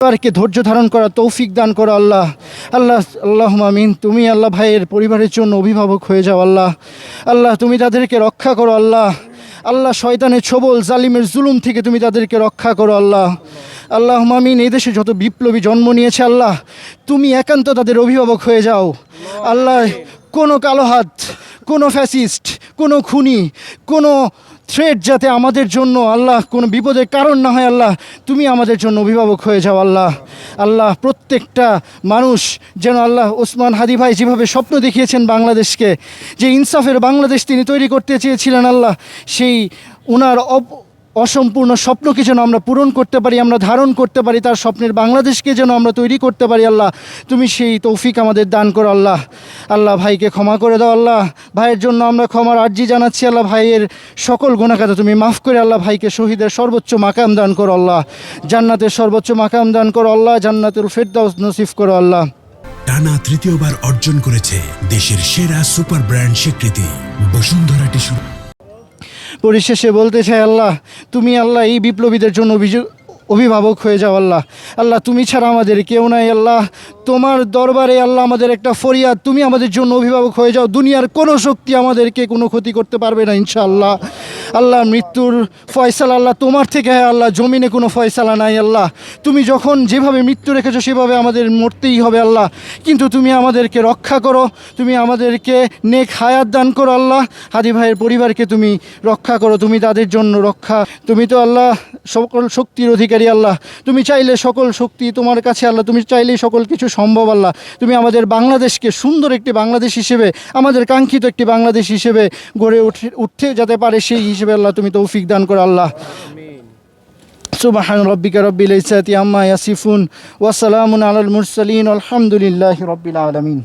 পরিবারকে ধৈর্য ধারণ করা তৌফিক দান করো আল্লাহ। আল্লাহ আল্লাহুম্মা আমিন। তুমি আল্লাহ ভাইয়ের পরিবারের জন্য অভিভাবক হয়ে যাও আল্লাহ। আল্লাহ তুমি তাদেরকে রক্ষা করো আল্লাহ। আল্লাহ শয়তানের ছোবল জালিমের জুলুম থেকে তুমি তাদেরকে রক্ষা করো আল্লাহ। আল্লাহুম্মা আমিন। এই দেশে যত বিপ্লবী জন্ম নিয়েছে আল্লাহ, তুমি একান্ত তাদের অভিভাবক হয়ে যাও আল্লাহ। কোনো কালো হাত, কোনো ফ্যাসিস্ট, কোনো খুনি, কোনো থ্রেট যাতে আমাদের জন্য আল্লাহ কোনো বিপদের কারণ না হয় আল্লাহ, তুমি আমাদের জন্য অভিভাবক হয়ে যাও আল্লাহ। আল্লাহ প্রত্যেকটা মানুষ যেন আল্লাহ ওসমান হাদি ভাই যেভাবে স্বপ্ন দেখিয়েছেন বাংলাদেশকে, যে ইনসাফের বাংলাদেশ তিনি তৈরি করতে চেয়েছিলেন আল্লাহ, সেই ওনার অসম্পূর্ণ স্বপ্নকে যেন আমরা পূরণ করতে পারি, আমরা ধারণ করতে পারি, তার স্বপ্নের বাংলাদেশকে যেন আমরা তৈরি করতে পারি আল্লাহ। তুমি সেই তৌফিক আমাদের দান করো আল্লাহ। আল্লাহ ভাইকে ক্ষমা করে দাও আল্লাহ। ভাইয়ের জন্য আমরা ক্ষমার আর্জি জানাচ্ছি আল্লাহ। ভাইয়ের সকল গুনাহগাতা তুমি মাফ করে আল্লাহ ভাইকে শহীদের সর্বোচ্চ মাকাম দান করো আল্লাহ। জান্নাতের সর্বোচ্চ মাকাম দান করো আল্লাহ। জান্নাতুল ফেরদাউস নসিব করো আল্লাহ। টানা তৃতীয়বার অর্জন করেছে দেশের সেরা সুপার ব্র্যান্ড স্বীকৃতি বসুন্ধরা টিস্যু। পরিশেষে বলতে চাই আল্লাহ, তুমি আল্লাহ এই বিপ্লবীদের জন্য অভিভাবক হয়ে যাও আল্লাহ। আল্লাহ তুমি ছাড়া আমাদের কেউ নাই আল্লাহ। তোমার দরবারে আল্লাহ আমাদের একটা ফরিয়াদ, তুমি আমাদের জন্য অভিভাবক হয়ে যাও। দুনিয়ার কোনো শক্তি আমাদেরকে কোনো ক্ষতি করতে পারবে না ইনশাআল্লাহ। আল্লাহ মৃত্যুর ফয়সালা আল্লাহ তোমার থেকে হয় আল্লাহ, জমিনে কোনো ফয়সালা নাই আল্লাহ। তুমি যখন যেভাবে মৃত্যু রেখেছো সেভাবে আমাদের মরতেই হবে আল্লাহ। কিন্তু তুমি আমাদেরকে রক্ষা করো, তুমি আমাদেরকে নেক হায়াত দান করো আল্লাহ। হাদি ভাইয়ের পরিবারকে তুমি রক্ষা করো, তুমি তাদের জন্য রক্ষা। তুমি তো আল্লাহ সকল শক্তির অধিকারী আল্লাহ। তুমি চাইলে সকল শক্তি তোমার কাছে আল্লাহ, তুমি চাইলেই সকল কিছু সম্ভব আল্লাহ। তুমি আমাদের বাংলাদেশকে সুন্দর একটি বাংলাদেশ হিসেবে, আমাদের কাঙ্ক্ষিত একটি বাংলাদেশ হিসেবে গড়ে উঠতে যেতে পারে, সেই হিসেবে আল্লাহ তুমি তৌফিক দান করো আল্লাহ। সুবহান রাব্বিকা রাব্বিল ইজ্জাতি আম্মা ইয়াসিফুন ওয়া সালামুন আলাল মুরসালিন আলহামদুলিল্লাহি রাব্বিল আলামিন।